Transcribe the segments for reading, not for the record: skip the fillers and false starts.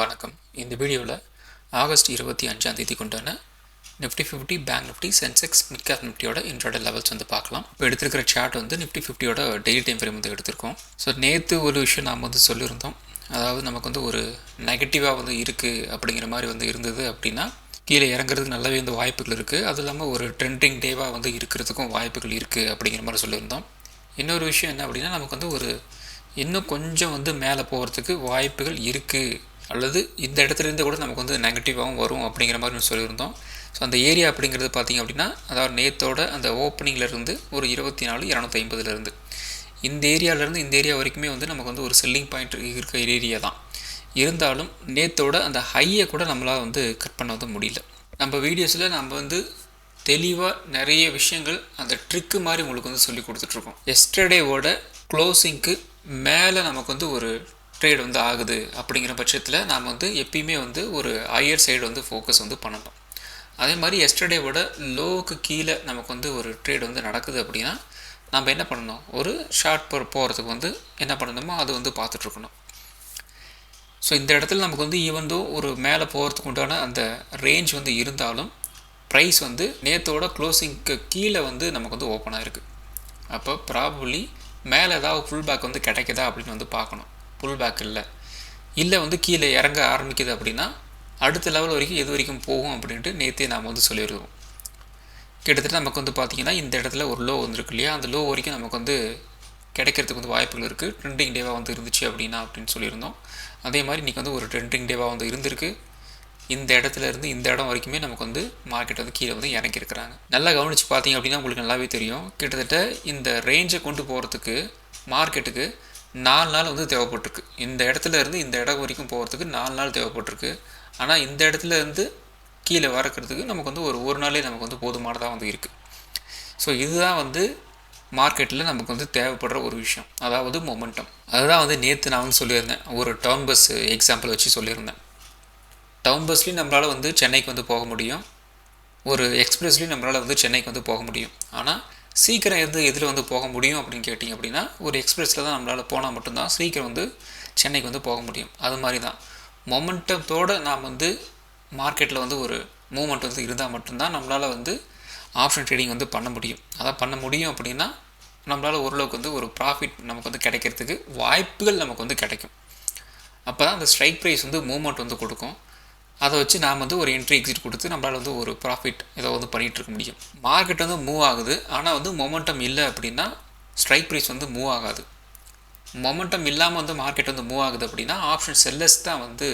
வணக்கம். இந்த வீடியோவில் ஆகஸ்ட் 25ஆம் தேதி கொண்டான Nifty 50 bank Nifty Sensex mid cap நிஃப்டியோட இன்ட்ராடே லெவல்ஸ் வந்து பார்க்கலாம். இப்போ எடுத்துருக்கிற சார்ட் வந்து நிஃப்டி 50யோட டெய்லி டைம் ஃப்ரேம் வந்து எடுத்திருக்கோம். ஸோ நேற்று ஒரு விஷயம் நாம் வந்து சொல்லியிருந்தோம். அதாவது நமக்கு வந்து ஒரு நெகட்டிவாக வந்து இருக்குது அப்படிங்கிற மாதிரி வந்து இருந்தது அப்படின்னா கீழே இறங்குறதுக்கு நல்லாவே வந்து வாய்ப்புகள் இருக்குது. அது இல்லாமல் ஒரு ட்ரெண்டிங் டேவாக வந்து இருக்கிறதுக்கும் வாய்ப்புகள் இருக்குது அப்படிங்கிற மாதிரி சொல்லியிருந்தோம். இன்னொரு விஷயம் என்ன அப்படின்னா நமக்கு வந்து ஒரு இன்னும் கொஞ்சம் வந்து மேலே போகிறதுக்கு வாய்ப்புகள் இருக்குது, அல்லது இந்த இடத்துலேருந்து கூட நமக்கு வந்து நெகட்டிவாகவும் வரும் அப்படிங்கிற மாதிரி சொல்லியிருந்தோம். ஸோ அந்த ஏரியா அப்படிங்கிறது பார்த்திங்க அப்படின்னா, அதாவது நேற்றோட அந்த ஓப்பனிங்லேருந்து ஒரு 24,250 இந்த ஏரியாவிலேருந்து இந்த ஏரியா வரைக்குமே வந்து நமக்கு வந்து ஒரு செல்லிங் பாயிண்ட் இருக்கிற ஏரியா தான். இருந்தாலும் நேற்றோட அந்த ஹையை கூட நம்மளால் வந்து கட் பண்ண வந்து முடியல. நம்ம வீடியோஸில் நம்ம வந்து தெளிவாக நிறைய விஷயங்கள் அந்த ட்ரிக்கு மாதிரி உங்களுக்கு வந்து சொல்லி கொடுத்துட்ருக்கோம். எஸ்டர்டேவோட க்ளோசிங்க்கு மேலே நமக்கு வந்து ஒரு ட்ரேட் வந்து ஆகுது அப்படிங்கிற பட்சத்தில் நாம் வந்து எப்பயுமே வந்து ஒரு ஹையர் சைடு வந்து ஃபோக்கஸ் வந்து பண்ணணும். அதே மாதிரி எஸ்டர்டேவோட லோவுக்கு கீழே நமக்கு வந்து ஒரு ட்ரேட் வந்து நடக்குது அப்படின்னா நம்ம என்ன பண்ணணும், ஒரு ஷார்ட் போகிறதுக்கு வந்து என்ன பண்ணணுமோ அது வந்து பார்த்துட்ருக்கணும். ஸோ இந்த இடத்துல நமக்கு வந்து ஈவன் தோ ஒரு மேலே போகிறதுக்கு உண்டான அந்த ரேஞ்ச் வந்து இருந்தாலும் ப்ரைஸ் வந்து நேற்றோட க்ளோசிங்க்கு கீழே வந்து நமக்கு வந்து ஓப்பன் ஆகிருக்கு. அப்போ ப்ராபப்ளி மேலே ஏதாவது புல் பேக் வந்து கிடைக்குதா அப்படின்னு வந்து பார்க்கணும். புல் பேக் இல்லை வந்து கீழே இறங்க ஆரம்பிக்குது அப்படின்னா அடுத்த லெவல் வரைக்கும் எது வரைக்கும் போகும் அப்படின்ட்டு நேற்றே நாம் வந்து சொல்லிடுவோம். கிட்டத்தட்ட நமக்கு வந்து பார்த்திங்கன்னா இந்த இடத்துல ஒரு லோ வந்துருக்கு இல்லையா, அந்த லோ வரைக்கும் நமக்கு வந்து கிடைக்கிறதுக்கு வந்து வாய்ப்புகள் இருக்குது. ட்ரெண்டிங் டேவாக வந்து இருந்துச்சு அப்படின்னு சொல்லியிருந்தோம். அதே மாதிரி இன்றைக்கி வந்து ஒரு ட்ரெண்டிங் டேவாக வந்து இருந்திருக்கு. இந்த இடத்துல இருந்து இந்த இடம் வரைக்குமே நமக்கு வந்து மார்க்கெட் வந்து கீழே வந்து இறங்கியிருக்கிறாங்க. நல்லா கவனித்து பார்த்தீங்க அப்படின்னா உங்களுக்கு நல்லாவே தெரியும். கிட்டத்தட்ட இந்த ரேஞ்சை கொண்டு போகிறதுக்கு மார்க்கெட்டுக்கு 4 நாள் வந்து தேவைப்பட்டிருக்கு. இந்த இடத்துல இருந்து இந்த இடம் வரைக்கும் போகிறதுக்கு 4 நாள் தேவைப்பட்டிருக்கு. ஆனால் இந்த இடத்துல இருந்து கீழே வரக்கிறதுக்கு நமக்கு வந்து ஒரு நாளே நமக்கு வந்து போதுமானதாக வந்து இருக்குது. ஸோ இதுதான் வந்து மார்க்கெட்டில் நமக்கு வந்து தேவைப்படுற ஒரு விஷயம், அதாவது மொமெண்டம். அதுதான் வந்து நேற்று நான் வந்து சொல்லியிருந்தேன், ஒரு டவுன் பஸ் எக்ஸாம்பிள் வச்சு சொல்லியிருந்தேன். டவுன் பஸ்லேயும் நம்மளால் வந்து சென்னைக்கு வந்து போக முடியும், ஒரு எக்ஸ்பிரஸ்லேயும் நம்மளால் வந்து சென்னைக்கு வந்து போக முடியும். ஆனால் சீக்கிரம் எதில் வந்து போக முடியும் அப்படின்னு கேட்டிங்க அப்படின்னா ஒரு எக்ஸ்பிரஸில் தான் நம்மளால் போனால் மட்டும்தான் சீக்கிரம் வந்து சென்னைக்கு வந்து போக முடியும். அது மாதிரி தான் மொமெண்டத்தோடு நாம் வந்து மார்க்கெட்டில் வந்து ஒரு மூவ்மெண்ட் வந்து இருந்தால் மட்டும்தான் நம்மளால் வந்து ஆப்ஷன் ட்ரேடிங் வந்து பண்ண முடியும். அதான் பண்ண முடியும் அப்படின்னா நம்மளால் ஓரளவுக்கு வந்து ஒரு ப்ராஃபிட் நமக்கு வந்து கிடைக்கிறதுக்கு வாய்ப்புகள் நமக்கு வந்து கிடைக்கும். அப்போ தான் அந்த ஸ்ட்ரைக் ப்ரைஸ் வந்து மூவ்மெண்ட் வந்து கொடுக்கும். அதை வச்சு நாம் வந்து ஒரு என்ட்ரி எக்ஸிட் கொடுத்து நம்மளால் வந்து ஒரு ப்ராஃபிட் ஏதோ வந்து பண்ணிகிட்ருக்க முடியும். மார்க்கெட் வந்து மூவ் ஆகுது, ஆனால் வந்து மொமெண்டம் இல்லை அப்படின்னா ஸ்ட்ரைக் ப்ரைஸ் வந்து மூவ் ஆகாது. மொமெண்டம் இல்லாமல் வந்து மார்க்கெட் வந்து மூவ் ஆகுது அப்படின்னா ஆப்ஷன் செல்லர்ஸ் தான் வந்து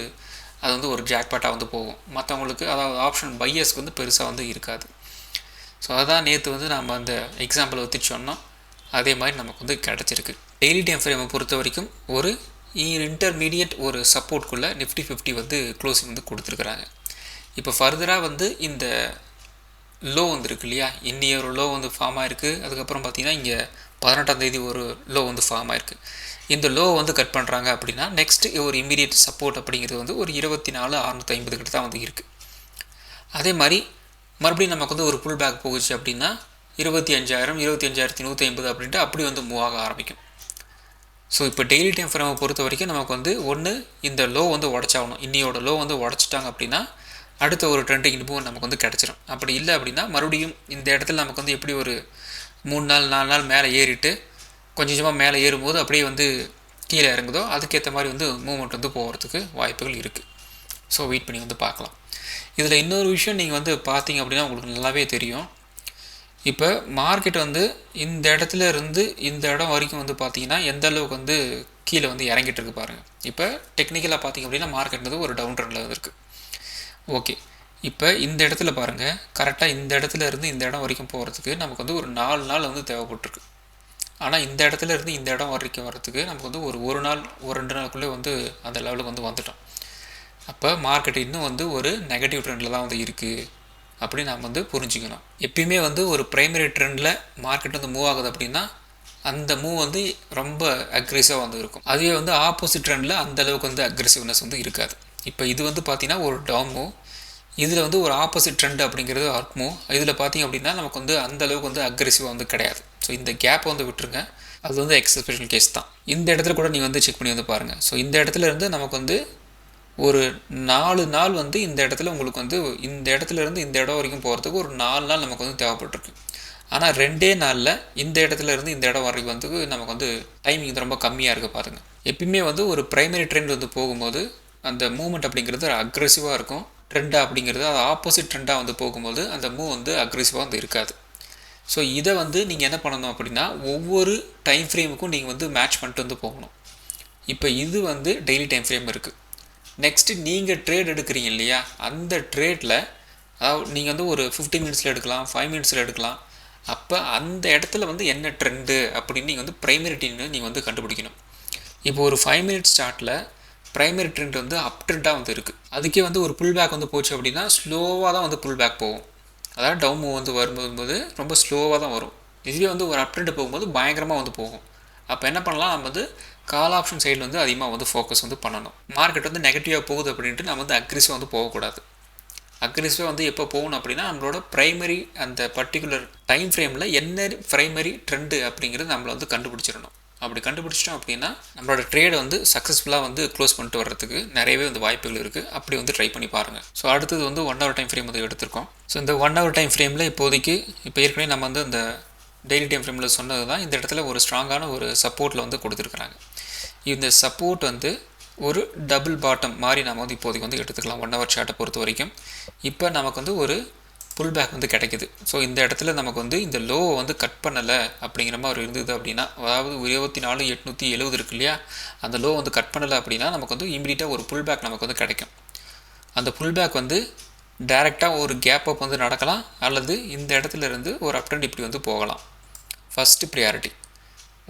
அது வந்து ஒரு ஜாக்பாட்டாக வந்து போகும். மற்றவங்களுக்கு அதாவது ஆப்ஷன் பையர்ஸ்க்கு வந்து பெருசாக வந்து இருக்காது. ஸோ அதான் நேற்று வந்து நம்ம அந்த எக்ஸாம்பிள் ஊற்றி சொன்னோம். அதே மாதிரி நமக்கு வந்து கிடச்சிருக்கு. டெய்லி டைம் ஃப்ரேமை பொறுத்த வரைக்கும் ஒரு இன்டர்மீடியட் ஒரு சப்போர்ட்குள்ளே நிஃப்டி 50 வந்து க்ளோசிங் வந்து கொடுத்துருக்குறாங்க. இப்போ ஃபர்தராக வந்து இந்த லோ வந்துருக்கு இல்லையா, இன்னி ஒரு லோ வந்து ஃபார்ம் ஆகிருக்கு. அதுக்கப்புறம் பார்த்திங்கன்னா இங்கே 18ஆம் தேதி ஒரு லோ வந்து ஃபார்ம் ஆகிருக்கு. இந்த லோ வந்து கட் பண்ணுறாங்க அப்படின்னா நெக்ஸ்ட்டு ஒரு இமீடியட் சப்போர்ட் அப்படிங்கிறது வந்து ஒரு 24,650 கிட்ட தான் வந்து இருக்குது. அதே மாதிரி மறுபடியும் நமக்கு வந்து ஒரு புல் பேக் போகுச்சு அப்படின்னா 25,000 25,150 அப்படின்ட்டு அப்படி வந்து மூவ் ஆக ஆரம்பிக்கும். ஸோ இப்போ டெய்லி டைம் ஃப்ரேமை பொறுத்த வரைக்கும் நமக்கு வந்து ஒன்று இந்த லோ வந்து உடச்சாகணும். இன்னியோட லோ வந்து உடச்சிட்டாங்க அப்படின்னா அடுத்த ஒரு ட்ரெண்டிங் மூவ் நமக்கு வந்து கிடச்சிரும். அப்படி இல்லை அப்படின்னா மறுபடியும் இந்த இடத்துல நமக்கு வந்து எப்படி ஒரு 3 நாள் 4 நாள் மேலே ஏறிட்டு கொஞ்சம் கொஞ்சமாக மேலே ஏறும்போது அப்படியே வந்து கீழே இறங்குதோ அதுக்கேற்ற மாதிரி வந்து மூவ்மெண்ட் வந்து போகிறதுக்கு வாய்ப்புகள் இருக்குது. ஸோ வெயிட் பண்ணி வந்து பார்க்கலாம். இதில் இன்னொரு விஷயம் நீங்கள் வந்து பார்த்தீங்க அப்படின்னா உங்களுக்கு நல்லாவே தெரியும். இப்போ மார்க்கெட் வந்து இந்த இடத்துல இருந்து இந்த இடம் வரைக்கும் வந்து பார்த்திங்கன்னா எந்த அளவுக்கு வந்து கீழே வந்து இறங்கிட்டு இருக்கு பாருங்கள். இப்போ டெக்னிக்கலாக பார்த்திங்க அப்படின்னா மார்க்கெட் வந்து ஒரு டவுன் ட்ரெண்டில் இருக்குது. ஓகே, இப்போ இந்த இடத்துல பாருங்கள், கரெக்டாக இந்த இடத்துல இருந்து இந்த இடம் வரைக்கும் போகிறதுக்கு நமக்கு வந்து ஒரு 4 நாள் வந்து தேவைப்பட்டிருக்கு. ஆனால் இந்த இடத்துல இருந்து இந்த இடம் வரைக்கும் வரத்துக்கு நமக்கு வந்து ஒரு நாள் 2 நாளுக்குள்ளே வந்து அந்த லெவலுக்கு வந்து வந்துட்டோம். அப்போ மார்க்கெட் இன்னும் வந்து ஒரு நெகட்டிவ் ட்ரெண்டில் தான் வந்து இருக்குது அப்படின்னு நாம் வந்து புரிஞ்சுக்கணும். எப்பயுமே வந்து ஒரு ப்ரைமரி ட்ரெண்டில் மார்க்கெட் வந்து மூவ் ஆகுது அப்படின்னா அந்த மூவ் வந்து ரொம்ப அக்ரெசிவாக வந்து இருக்கும். அதுவே வந்து ஆப்போசிட் ட்ரெண்டில் அந்த அளவுக்கு வந்து அக்ரெசிவ்னஸ் வந்து இருக்காது. இப்போ இது வந்து பார்த்திங்கன்னா ஒரு டவுன் மூவ், இதில் வந்து ஒரு ஆப்போசிட் ட்ரெண்ட் அப்படிங்கிறது அப் மூவ். இதில் பார்த்திங்க அப்படின்னா நமக்கு வந்து அந்த அளவுக்கு வந்து அக்ரெசிவாக வந்து கிடையாது. ஸோ இந்த கேப்பை வந்து விட்டுருங்க, அது வந்து எக்ஸப்ஷனல் கேஸ் தான். இந்த இடத்துல கூட நீங்கள் வந்து செக் பண்ணி வந்து பாருங்கள். ஸோ இந்த இடத்துல இருந்து நமக்கு வந்து ஒரு 4 நாள் வந்து இந்த இடத்துல உங்களுக்கு வந்து இந்த இடத்துலேருந்து இந்த இடம் வரைக்கும் போகிறதுக்கு ஒரு 4 நாள் நமக்கு வந்து தேவைப்பட்டிருக்கு. ஆனால் 2 நாளில் இந்த இடத்துலேருந்து இந்த இடம் வரைக்கும் வந்து நமக்கு வந்து டைமிங் வந்து ரொம்ப கம்மியாக இருக்குது பாருங்கள். எப்பயுமே வந்து ஒரு ப்ரைமரி ட்ரெண்ட் வந்து போகும்போது அந்த மூவ்மெண்ட் அப்படிங்கிறது அக்ரெசிவாக இருக்கும். ட்ரெண்டாக அப்படிங்கிறது அது ஆப்போசிட் ட்ரெண்டாக வந்து போகும்போது அந்த மூவ் வந்து அக்ரெசிவாக வந்து இருக்காது. ஸோ இதை வந்து நீங்கள் என்ன பண்ணணும் அப்படின்னா ஒவ்வொரு டைம் ஃப்ரேமுக்கும் நீங்கள் வந்து மேட்ச் பண்ணிட்டு வந்து போகணும். இப்போ இது வந்து டெய்லி டைம் ஃப்ரேம் இருக்குது. நெக்ஸ்ட்டு நீங்கள் ட்ரேட் எடுக்கிறீங்க இல்லையா, அந்த ட்ரேடில் அதாவது நீங்கள் வந்து ஒரு 15 மினிட்ஸில் எடுக்கலாம், 5 மினிட்ஸில் எடுக்கலாம். அப்போ அந்த இடத்துல வந்து என்ன ட்ரெண்டு அப்படின்னு நீங்கள் வந்து ப்ரைமரி ட்ரெண்ட் நீங்கள் வந்து கண்டுபிடிக்கணும். இப்போ ஒரு 5 மினிட்ஸ் சார்ட்டில் ப்ரைமரி ட்ரெண்ட் வந்து அப் ட்ரெண்டாக வந்து இருக்குது. அதுக்கே வந்து ஒரு புல் பேக் வந்து போச்சு அப்படின்னா ஸ்லோவாக தான் வந்து புல் பேக் போகும். அதாவது டவுன் மூவ் வந்து வரும்போது ரொம்ப ஸ்லோவாக தான் வரும். இதுவே வந்து ஒரு அப் ட்ரெண்ட் போகும்போது பயங்கரமாக வந்து போகும். அப்போ என்ன பண்ணலாம், நம்ம வந்து கால் ஆப்ஷன் சைடில் வந்து அதிகமாக வந்து ஃபோக்கஸ் வந்து பண்ணணும். மார்க்கெட் வந்து நெகட்டிவாக போகுது அப்படின்ட்டு நம்ம வந்து அக்ரெசிவாக வந்து போகக்கூடாது. அக்ரெசிவாக வந்து எப்போ போகணும் அப்படின்னா நம்மளோட ப்ரைமரி அந்த பர்டிகுலர் டைம் ஃப்ரேமில் என்ன ப்ரைமரி ட்ரெண்டு அப்படிங்கிறது நம்மளை வந்து கண்டுபிடிச்சிடணும். அப்படி கண்டுபிடிச்சிட்டோம் அப்படின்னா நம்மளோட ட்ரேடை வந்து சக்ஸஸ்ஃபுல்லாக வந்து க்ளோஸ் பண்ணிட்டு வர்றதுக்கு நிறையவே வந்து வாய்ப்புகள் இருக்குது. அப்படி வந்து ட்ரை பண்ணி பாருங்கள். ஸோ அடுத்தது வந்து 1 ஹவர் டைம் ஃப்ரேம் வந்து எடுத்திருக்கோம். ஸோ இந்த 1 ஹவர் டைம் ஃப்ரேமில் இப்போதைக்கு இப்போ ஏற்கனவே நம்ம வந்து இந்த டெய்லி டைம் ஃப்ரேமில் சொன்னது தான் இந்த இடத்துல ஒரு ஸ்ட்ராங்கான ஒரு சப்போர்ட்டில் வந்து கொடுத்துருக்குறாங்க. இந்த சப்போர்ட் வந்து ஒரு டபுள் பாட்டம் மாதிரி நம்ம வந்து இப்போதைக்கு வந்து எடுத்துக்கலாம் 1 ஹவர் சார்ட்டை பொறுத்த வரைக்கும். இப்போ நமக்கு வந்து ஒரு புல் பேக் வந்து கிடைக்குது. ஸோ இந்த இடத்துல நமக்கு வந்து இந்த லோவை வந்து கட் பண்ணலை அப்படிங்கிற மாதிரி இருந்தது அப்படின்னா, அதாவது 24,870 இருக்கு இல்லையா, அந்த லோ வந்து கட் பண்ணலை அப்படின்னா நமக்கு வந்து இமீடியட்டாக ஒரு புல் பேக் நமக்கு வந்து கிடைக்கும். அந்த புல் பேக் வந்து டைரெக்டாக ஒரு கேப் அப் வந்து நடக்கலாம், அல்லது இந்த இடத்துல இருந்து ஒரு அப் ட்ரெண்ட் இப்படி வந்து போகலாம். ஃபஸ்ட்டு ப்ரியாரிட்டி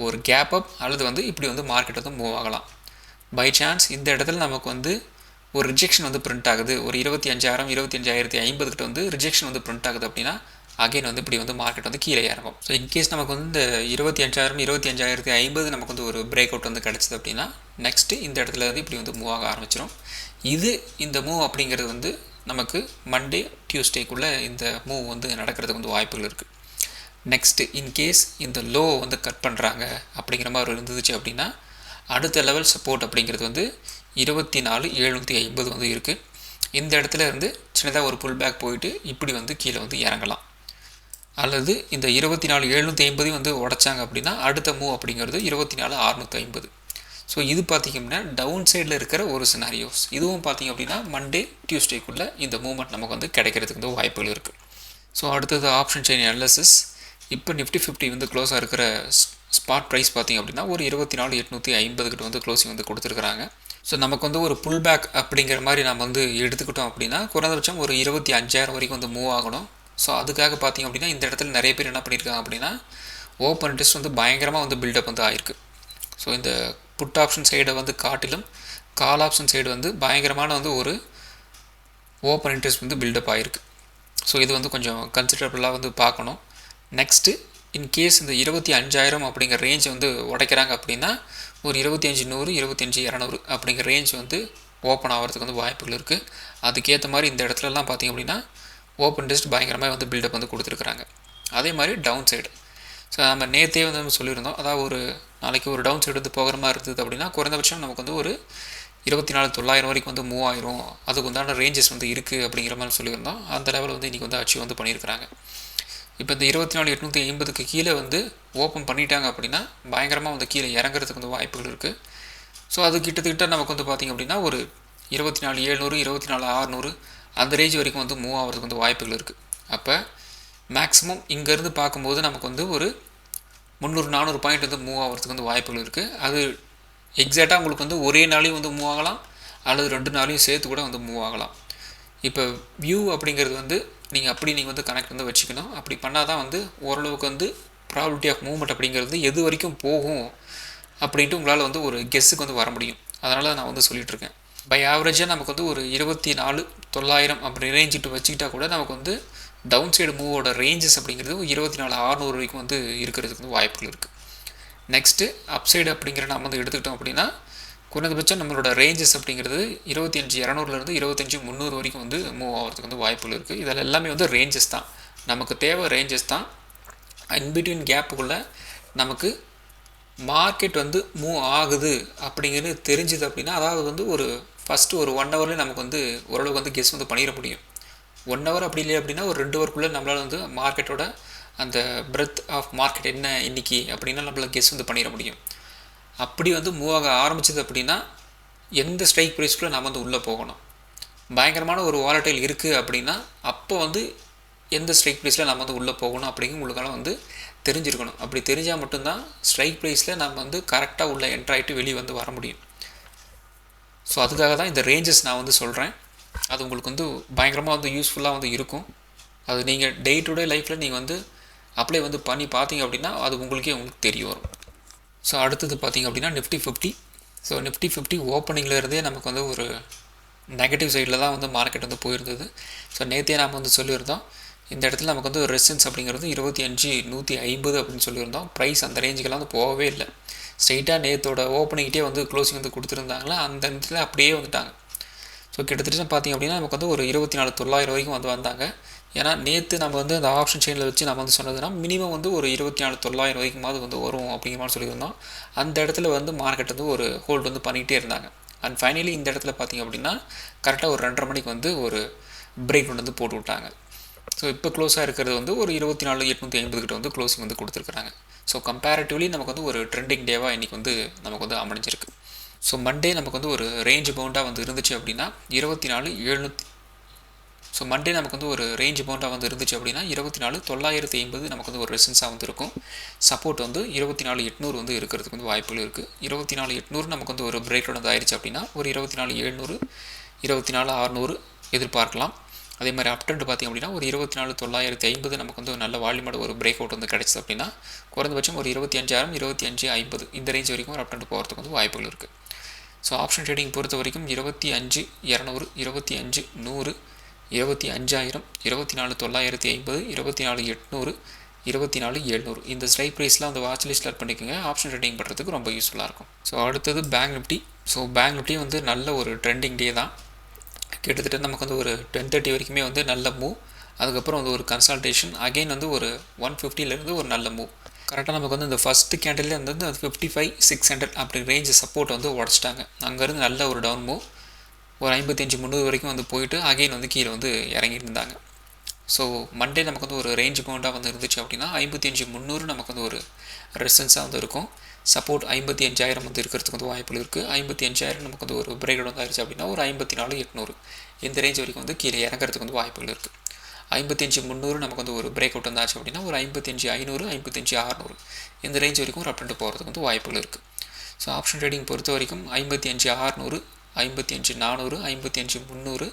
ஒரு கேப் அப் அல்லது வந்து இப்படி வந்து மார்க்கெட் வந்து மூவ் ஆகலாம். பை சான்ஸ் இந்த இடத்துல நமக்கு வந்து ஒரு ரிஜெக்ஷன் வந்து பிரிண்ட் ஆகுது, ஒரு 25,000 25,050 கிட்ட வந்து ரிஜெக்ஷன் வந்து பிரிண்ட் ஆகுது அப்படின்னா அகைன் வந்து இப்படி வந்து மார்க்கெட் வந்து கீழே இறங்கும். ஸோ இன்கேஸ் நமக்கு வந்து இந்த 25,000 25,050 நமக்கு வந்து ஒரு பிரேக் அவுட் வந்து கிடச்சிது அப்படின்னா நெக்ஸ்ட்டு இந்த இடத்துல வந்து இப்படி வந்து மூவ் ஆக ஆரம்பிச்சிடும். இந்த மூவ் அப்படிங்கிறது வந்து நமக்கு மண்டே டியூஸ்டேக்குள்ளே இந்த மூவ் வந்து நடக்கிறதுக்கு வந்து வாய்ப்புகள் இருக்குது. நெக்ஸ்ட்டு இன்கேஸ் இந்த லோ வந்து கட் பண்ணுறாங்க அப்படிங்கிற மாதிரி இருந்துச்சு அப்படின்னா அடுத்த லெவல் சப்போர்ட் அப்படிங்கிறது வந்து 24,750 வந்து இருக்குது. இந்த இடத்துல இருந்து சின்னதாக ஒரு புல் பேக் போயிட்டு இப்படி வந்து கீழே வந்து இறங்கலாம். அல்லது இந்த 24,750 வந்து உடைச்சாங்க அப்படின்னா அடுத்த மூவ் அப்படிங்கிறது 24,650. ஸோ இது பார்த்திங்க அப்படின்னா டவுன் சைடில் இருக்கிற ஒரு சினாரியோஸ். இதுவும் பார்த்திங்க அப்படின்னா மண்டே டியூஸ்டேக்குள்ளே இந்த மூவ்மெண்ட் நமக்கு வந்து கிடைக்கிறதுக்கு வந்து வாய்ப்புகள் இருக்குது. ஸோ அடுத்தது ஆப்ஷன் செயின் அனாலிசிஸ். இப்போ நிஃப்டி 50 வந்து க்ளோஸாக இருக்கிற ஸ்பாட் ப்ரைஸ் பார்த்திங்க அப்படின்னா ஒரு 24,850 கிட்ட வந்து க்ளோசிங் வந்து கொடுத்துருக்குறாங்க. ஸோ நமக்கு வந்து ஒரு புல் பேக் அப்படிங்கிற மாதிரி நம்ம வந்து எடுத்துக்கிட்டோம் அப்படின்னா குறைந்தபட்சம் ஒரு 25,000 வரைக்கும் வந்து மூவ் ஆகணும். ஸோ அதுக்காக பார்த்திங்க அப்படின்னா இந்த இடத்துல நிறைய பேர் என்ன பண்ணியிருக்காங்க அப்படின்னா ஓப்பன் இன்ட்ரெஸ்ட் வந்து பயங்கரமாக வந்து பில்டப் வந்து ஆயிருக்கு. ஸோ இந்த புட் ஆப்ஷன் சைடை வந்து காட்டிலும் கால் ஆப்ஷன் சைடு வந்து பயங்கரமான வந்து ஒரு ஓப்பன் இன்ட்ரெஸ்ட் வந்து பில்டப் ஆகிருக்கு. ஸோ இது வந்து கொஞ்சம் கன்சிடரபிளாக வந்து பார்க்கணும். நெக்ஸ்ட்டு இன்கேஸ் இந்த 25,000 அப்படிங்கிற ரேஞ்ச் வந்து உடைக்கிறாங்க அப்படின்னா ஒரு 25,100 25,200 அப்படிங்கிற ரேஞ்ச் வந்து ஓப்பன் ஆகிறதுக்கு வந்து வாய்ப்புகள் இருக்குது. அதுக்கேற்ற மாதிரி இந்த இடத்துலலாம் பார்த்திங்க அப்படின்னா ஓப்பன் இன்ட்ரெஸ்ட் பயங்கரமாக வந்து பில்டப் வந்து கொடுத்துருக்குறாங்க. அதே மாதிரி டவுன் சைடு ஸோ நம்ம நேற்றே வந்து நம்ம சொல்லியிருந்தோம், அதாவது ஒரு நாளைக்கு ஒரு டவுன் சைடு வந்து போகிற மாதிரி இருந்தது அப்படின்னா குறைந்தபட்சம் நமக்கு வந்து ஒரு 24,900 வரைக்கும் வந்து மூவ் ஆயிரும், அதுக்கு உண்டான ரேஞ்சஸ் வந்து இருக்குது அப்படிங்கிற மாதிரி சொல்லியிருந்தோம். அந்த லெவல் வந்து இன்றைக்கி வந்து அச்சீவ் வந்து பண்ணியிருக்கிறாங்க. இப்போ இந்த 24,850 கீழே வந்து ஓப்பன் பண்ணிட்டாங்க அப்படின்னா பயங்கரமாக வந்து கீழே இறங்குறதுக்கு வந்து வாய்ப்புகள் இருக்குது. ஸோ அது கிட்டத்தட்ட நமக்கு வந்து பார்த்திங்க அப்படின்னா ஒரு 24,700 24,600 அந்த ரேஞ்ச் வரைக்கும் வந்து மூவ் ஆகிறதுக்கு வந்து வாய்ப்புகள் இருக்குது. அப்போ மேக்ஸிமம் இங்கேருந்து பார்க்கும்போது நமக்கு வந்து ஒரு 300-400 பாயிண்ட் வந்து மூவ் ஆகிறதுக்கு வந்து வாய்ப்புகள் இருக்குது. அது எக்ஸாக்டாக உங்களுக்கு வந்து ஒரே நாளையும் வந்து மூவ் ஆகலாம், அல்லது 2 நாளையும் சேர்த்து கூட வந்து மூவ் ஆகலாம். இப்போ வியூ அப்படிங்கிறது வந்து நீங்கள் வந்து கனெக்ட் வந்து வச்சுக்கணும். அப்படி பண்ணால் தான் வந்து ஓரளவுக்கு வந்து ப்ராபபிலிட்டி ஆஃப் மூவ்மெண்ட் அப்படிங்கிறது எது வரைக்கும் போகும் அப்படின்ட்டு உங்களால் வந்து ஒரு கெஸ்ஸுக்கு வந்து வர முடியும். அதனால் நான் வந்து சொல்லிகிட்ருக்கேன். பை ஆவரேஜாக நமக்கு வந்து ஒரு 24,900 அப்படி ரேஞ்சிட்டு வச்சுக்கிட்டால் கூட நமக்கு வந்து டவுன் சைடு மூவோட ரேஞ்சஸ் அப்படிங்கிறது 24,600 வரைக்கும் வந்து இருக்கிறதுக்கு வந்து வாய்ப்புகள் இருக்குது. நெக்ஸ்ட்டு அப்சைடு அப்படிங்கிற நம்ம வந்து எடுத்துக்கிட்டோம் அப்படின்னா குறைந்தபட்சம் நம்மளோட ரேஞ்சஸ் அப்படிங்கிறது 25,200 25,300 வரைக்கும் வந்து மூவ் ஆகிறதுக்கு வந்து வாய்ப்புகள் இருக்குது. இதில் எல்லாமே வந்து ரேஞ்சஸ் தான், நமக்கு தேவை ரேஞ்சஸ் தான். இன்பிட்வீன் கேப்புக்குள்ளே நமக்கு மார்க்கெட் வந்து மூவ் ஆகுது அப்படிங்கிறது தெரிஞ்சுது அப்படின்னா, அதாவது வந்து ஒரு ஃபஸ்ட்டு ஒரு 1 ஹவர்லேயே நமக்கு வந்து ஓரளவுக்கு வந்து கெஸ் வந்து பண்ணிட முடியும். 1 ஹவர் அப்படி இல்லை அப்படின்னா ஒரு 2 ஹவருக்குள்ளே நம்மளால் வந்து மார்க்கெட்டோட அந்த பிரெத் ஆஃப் மார்க்கெட் என்ன இன்றைக்கி அப்படின்னா நம்மளால் கெஸ் வந்து பண்ணிட முடியும். அப்படி வந்து மூவ் ஆக ஆரம்பிச்சது அப்படின்னா எந்த ஸ்ட்ரைக் ப்ரைஸ்க்குள்ளே நம்ம வந்து உள்ளே போகணும். பயங்கரமான ஒரு வாலடைல் இருக்குது அப்படின்னா அப்போ வந்து எந்த ஸ்ட்ரைக் ப்ரைஸில் நம்ம வந்து உள்ளே போகணும் அப்படிங்கிற உங்களுக்கான வந்து தெரிஞ்சிருக்கணும். அப்படி தெரிஞ்சால் மட்டும்தான் ஸ்ட்ரைக் ப்ரைஸில் நம்ம வந்து கரெக்டாக உள்ள என்ட்ராயிட்டு வெளியே வந்து வர முடியும். ஸோ அதுக்காக தான் இந்த ரேஞ்சஸ் நான் வந்து சொல்கிறேன். அது உங்களுக்கு வந்து பயங்கரமாக வந்து யூஸ்ஃபுல்லாக வந்து இருக்கும். அது நீங்கள் டே டு டே லைஃப்பில் நீங்கள் வந்து அப்ளை வந்து பண்ணி பார்த்தீங்க அப்படின்னா அது உங்களுக்கு தெரிய வரும். ஸோ அடுத்தது பார்த்திங்க அப்படின்னா நிஃப்டி 50. ஸோ நிஃப்டி 50 ஓப்பனிங்கில் இருந்தே நமக்கு வந்து ஒரு நெகட்டிவ் சைடில் தான் வந்து மார்க்கெட் வந்து போயிருந்தது. ஸோ நேற்றே நாம் வந்து சொல்லியிருந்தோம் இந்த இடத்துல நமக்கு வந்து ரெசிஸ்டன்ஸ் அப்படிங்கிறது 25,150 அப்படின்னு சொல்லியிருந்தோம். ப்ரைஸ் அந்த ரேஞ்சுக்கெல்லாம் வந்து போகவே இல்லை. ஸ்ட்ரைட்டாக நேற்றோட ஓப்பனிங்கிட்டே வந்து க்ளோசிங் வந்து கொடுத்துருந்தாங்களா அந்த இடத்துல அப்படியே வந்துட்டாங்க. ஸோ கிட்டத்தட்ட பார்த்திங்க அப்படின்னா நமக்கு வந்து ஒரு 24,900 வரைக்கும் வந்து வந்தாங்க. ஏன்னா நேற்று நம்ம வந்து அந்த ஆப்ஷன் செயினில் வச்சு நம்ம வந்து சொன்னதுன்னா மினிமம் வந்து ஒரு 24,900 வரைக்குமாவது வந்து வரும் அப்படிங்கிற மாதிரி சொல்லியிருந்தோம். அந்த இடத்துல வந்து மார்க்கெட் வந்து ஒரு ஹோல்டு வந்து பண்ணிக்கிட்டே இருந்தாங்க. அண்ட் ஃபைனலி இந்த இடத்துல பார்த்திங்க அப்படின்னா கரெக்டாக ஒரு 2:30 மணிக்கு வந்து ஒரு பிரேக் வந்து போட்டு விட்டாங்க. ஸோ இப்போ க்ளோஸாக இருக்கிறது வந்து ஒரு 24,850 கிட்ட வந்து க்ளோசிங் வந்து கொடுத்துருக்குறாங்க. ஸோ கம்பேரிட்டிவ்லி நமக்கு வந்து ஒரு ட்ரெண்டிங் டேவாக இன்றைக்கி வந்து நமக்கு வந்து அமைஞ்சிருக்கு. ஸோ மண்டே நமக்கு வந்து ஒரு ரேஞ்ச் பவுண்டாக வந்து இருந்துச்சு அப்படின்னா 24,700. ஸோ மண்டே நமக்கு வந்து ஒரு ரேஞ்ச் பவுண்டாக வந்து இருந்துச்சு அப்படின்னா 24,950 நமக்கு வந்து ஒரு ரெசிஸ்டன்ஸாக வந்து இருக்கும். சப்போர்ட் வந்து 24,800 வந்து இருக்கிறதுக்கு வந்து வாய்ப்புகள் இருக்குது. 24,800 நமக்கு வந்து ஒரு பிரேக் வந்து ஆயிடுச்சு அப்படின்னா ஒரு 24,700 24,600 எதிர்பார்க்கலாம். அதே மாதிரி அப் ட்ரெண்ட் பார்த்திங்க அப்படின்னா ஒரு 24,950 நமக்கு வந்து நல்ல வால்யூமோட ஒரு பிரேக் அவுட் வந்து கிடச்சிது அப்படின்னா குறைந்தபட்சம் ஒரு 25,000 25,50 இந்த ரேஞ்ச் வரைக்கும் ஒரு அப் ட்ரெண்ட் போகிறதுக்கு வந்து வாய்ப்புகள் இருக்குது. ஸோ ஆப்ஷன் ட்ரேடிங் பொறுத்த வரைக்கும் 25,200 25,100 25,000 24,950 24,800 24,700 இந்த ஸ்ட்ரைக் ப்ரைஸ்லாம் அந்த வாட்ச் லிஸ்ட்டில் ஆட் பண்ணிக்கோங்க. ஆப்ஷன் ட்ரேடிங் பண்ணுறதுக்கு ரொம்ப யூஸ்ஃபுல்லாக இருக்கும். ஸோ அடுத்தது bank Nifty. So bank Nifty வந்து நல்ல ஒரு ட்ரெண்டிங் டே தான். கிட்டத்தட்ட நமக்கு வந்து ஒரு 10:30 வரைக்குமே வந்து நல்ல மூவ். அதுக்கப்புறம் வந்து ஒரு கன்சல்டேஷன் அகெயின் வந்து ஒரு 150லேருந்து ஒரு நல்ல மூவ். கரெக்டாக நமக்கு வந்து இந்த ஃபஸ்ட்டு கேண்டில் வந்து அது 55,600 அப்படி ரேஞ்ச் சப்போர்ட் வந்து உடச்சிட்டாங்க. அங்கேருந்து நல்ல ஒரு டவுன் மூவ் ஒரு 55,300 வரைக்கும் வந்து போயிட்டு அகெயின் வந்து கீழே வந்து இறங்கிட்டு இருந்தாங்க. ஸோ மண்டே நமக்கு வந்து ஒரு ரேஞ்ச் பவுண்டாக வந்து இருந்துச்சு அப்படின்னா 55,300 நமக்கு வந்து ஒரு ரெசிஸ்டன்ஸாக வந்து இருக்கும். சப்போர்ட் 55,000 வந்து இருக்கிறதுக்கு வந்து வாய்ப்புகள் இருக்குது. 55,000 நமக்கு வந்து ஒரு பிரேக் அவுட் வந்து ஆயிடுச்சு அப்படின்னா ஒரு 54,800 இந்த ரேஞ்ச் வரைக்கும் வந்து கீழே இறங்கிறதுக்கு வந்து வாய்ப்புகள் இருக்குது. 55,300 நமக்கு வந்து ஒரு பிரேக் அவுட் வந்தாச்சு அப்படின்னா ஒரு 55,500 55,600 இந்த ரேஞ்ச் வரைக்கும் ஒரு அப் ட்ரெண்ட் போகிறதுக்கு வந்து வாய்ப்புகள் இருக்குது. ஸோ ஆப்ஷன் ட்ரேடிங் பொறுத்த வரைக்கும் 55,600 55,400 55,300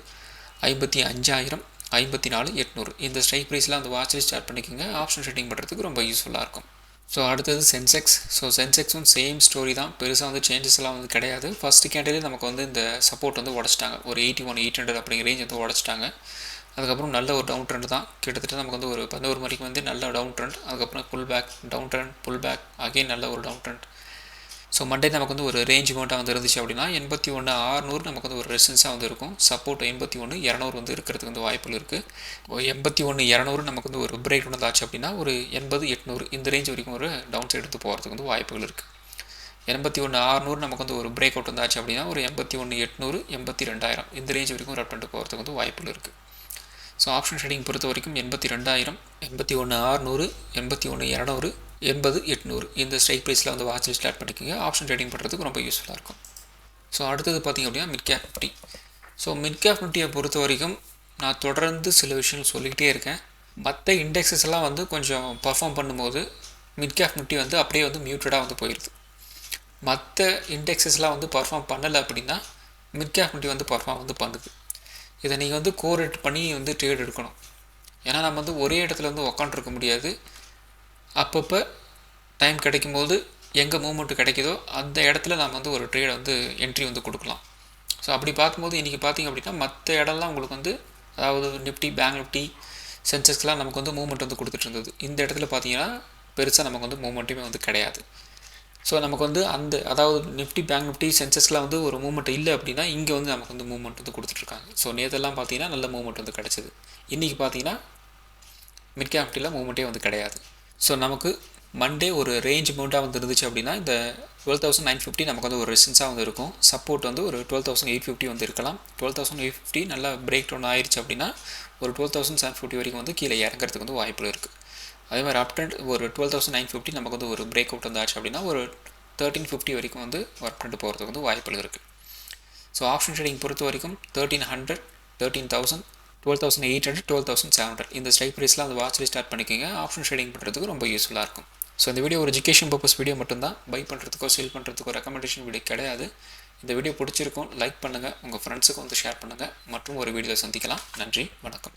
55,000 54,800 இந்த ஸ்ட்ரைக் ப்ரைஸ்லாம் அந்த வாட்ச் லிஸ்ட் ஸ்டார்ட் பண்ணிக்கோங்க. ஆப்ஷன் ட்ரேடிங் பண்ணுறதுக்கு ரொம்ப யூஸ்ஃபுல்லாக இருக்கும். ஸோ அடுத்தது சென்செக்ஸ். ஸோ சென்செக்ஸும் சேம் ஸ்டோரி தான். பெருசாக வந்து சேஞ்சஸ் எல்லாம் வந்து கிடையாது. ஃபஸ்ட்டு கேண்டிலே நமக்கு வந்து இந்த சப்போர்ட் வந்து உடச்சிட்டாங்க. ஒரு 81,800 அப்படிங்கிற ரேஞ்ச் வந்து உடச்சிட்டாங்க. அதுக்கப்புறம் நல்ல ஒரு டவுன் ட்ரெண்ட் தான். கிட்டத்தட்ட நமக்கு வந்து ஒரு 11 மணிக்கு வந்து நல்ல டவுன் ட்ரெண்ட். அதுக்கப்புறம் pull back down trend pull back again நல்ல ஒரு டவுன் ட்ரெண்ட். ஸோ மண்டே நமக்கு வந்து ஒரு ரேஞ்ச் அமௌண்ட்டாக வந்து இருந்துச்சு அப்படின்னா 81,600 நமக்கு வந்து ஒரு ரெசிஸ்டன்ஸாக வந்து இருக்கும். சப்போர்ட் 81,200 வந்து இருக்கிறதுக்கு வந்து வாய்ப்புகள் இருக்குது. 81,200 நமக்கு வந்து ஒரு பிரேக் ஒன்று ஆச்சு அப்படின்னா ஒரு 80,800 இந்த ரேஞ்ச் வரைக்கும் ஒரு டவுன் சைடு எடுத்து போகிறதுக்கு வந்து வாய்ப்புகள் இருக்குது. 81,600 நமக்கு வந்து ஒரு பிரேக் அவுட் வந்தாச்சு அப்படின்னா ஒரு 81,800 82,000 இந்த ரேஞ்ச் வரைக்கும் ஒரு அப்டெண்ட் போகிறதுக்கு வந்து வாய்ப்புகள் இருக்குது. ஸோ ஆப்ஷன் ட்ரேடிங் பொறுத்த வரைக்கும் 82,000 81,600 81,200 80,800 இந்த ஸ்ட்ரைக் ப்ரைஸில் வந்து வாட்ச் லிஸ்ட் ஆட் பண்ணிக்கோங்க. ஆப்ஷன் ட்ரேடிங் பண்ணுறதுக்கு ரொம்ப யூஸ்ஃபுல்லாக இருக்கும். ஸோ அடுத்தது பார்த்திங்க அப்படின்னா mid cap Nifty. So mid cap நிஃப்டியை பொறுத்த வரைக்கும் நான் தொடர்ந்து சில விஷயங்கள் சொல்லிக்கிட்டே இருக்கேன். மற்ற இண்டெக்ஸஸ் எல்லாம் வந்து கொஞ்சம் பர்ஃபார்ம் பண்ணும்போது மிட் கேப் நிஃப்டி வந்து அப்படியே வந்து மியூட்டடாக வந்து போயிடுது. மற்ற இண்டெக்ஸஸ்லாம் வந்து பர்ஃபார்ம் பண்ணலை அப்படின்னா மிட் கேப் நிஃப்டி வந்து பர்ஃபார்ம் வந்து பண்ணுது. இதை நீங்கள் வந்து கோரேட் பண்ணி வந்து ட்ரேட் எடுக்கணும். ஏன்னா நம்ம வந்து ஒரே இடத்துல வந்து உக்காண்ட்ருக்க முடியாது. அப்பப்போ டைம் கிடைக்கும்போது எங்கே மூமெண்ட்டு கிடைக்குதோ அந்த இடத்துல நம்ம வந்து ஒரு ட்ரேடை வந்து என்ட்ரி வந்து கொடுக்கலாம். ஸோ அப்படி பார்க்கும்போது இன்றைக்கி பார்த்திங்க அப்படின்னா மற்ற இடம்லாம் உங்களுக்கு வந்து அதாவது நிஃப்டி பேங்க் நிஃப்டி சென்செக்ஸ்லாம் நமக்கு வந்து மூமெண்ட் வந்து கொடுத்துட்டு இருந்தது. இந்த இடத்துல பார்த்திங்கன்னா பெருசாக நமக்கு வந்து மூமெண்ட்டுமே வந்து கிடையாது. ஸோ நமக்கு வந்து அந்த அதாவது நிஃப்டி பேங்க் நிஃப்டி சென்செக்ஸ்லாம் வந்து ஒரு மூமெண்ட் இல்லை அப்படின்னா இங்கே வந்து நமக்கு வந்து மூமெண்ட் வந்து கொடுத்துட்ருக்காங்க. ஸோ நேற்றெல்லாம் பார்த்திங்கன்னா நல்ல மூமெண்ட் வந்து கிடச்சிது. இன்றைக்கி பார்த்திங்கன்னா மிட் கேப் நிஃப்டியில் மூமெண்ட்டே வந்து கிடையாது. ஸோ நமக்கு மண்டே ஒரு ரேஞ்ச் மவுண்ட்டாக வந்து இருந்துச்சு அப்படின்னா இந்த 12,950 நமக்கு வந்து ஒரு ரெசிஸ்டன்ஸாக வந்து இருக்கும். சப்போர்ட் வந்து ஒரு 12,850 வந்து இருக்கலாம். 12,850 நல்லா பிரேக் டவுன் ஆயிடுச்சு அப்படின்னா ஒரு 12,750 வரைக்கும் வந்து கீழே இறங்கிறதுக்கு வந்து வாய்ப்புகள் இருக்குது. அதே மாதிரி அப் ட்ரெண்ட் ஒரு 12,950 நமக்கு வந்து ஒரு பிரேக் அவுட் வந்தாச்சு அப்படின்னா ஒரு 1350 வரைக்கும் வந்து அப் ட்ரெண்ட் போகிறதுக்கு வந்து வாய்ப்புகள் இருக்குது. ஸோ ஆப்ஷன் ட்ரேடிங் பொறுத்த வரைக்கும் 1300, 13,000, 12,800, 12,700 இந்த ஸ்ட்ரைக் ப்ரைஸ்லாம் அந்த வாட்ச் ஸ்டார்ட் பண்ணிக்கோங்க. ஆப்ஷன் ட்ரேடிங் பண்ணுறதுக்கு ரொம்ப யூஸ்ஃபுல்லாக இருக்கும். ஸோ இந்த வீடியோ ஒரு எஜுகேஷன் பர்பஸ் வீடியோ மட்டும்தான். பை பண்ணுறதுக்கோ செல் பண்ணுறதுக்கோ ரெக்கமெண்டேஷன் வீடியோ கிடையாது. இந்த வீடியோ பிடிச்சிருக்கும் லைக் பண்ணுங்கள், உங்கள் ஃப்ரெண்ட்ஸுக்கும் வந்து ஷேர் பண்ணுங்கள். மற்றும் ஒரு வீடியோவில் சந்திக்கலாம். நன்றி, வணக்கம்.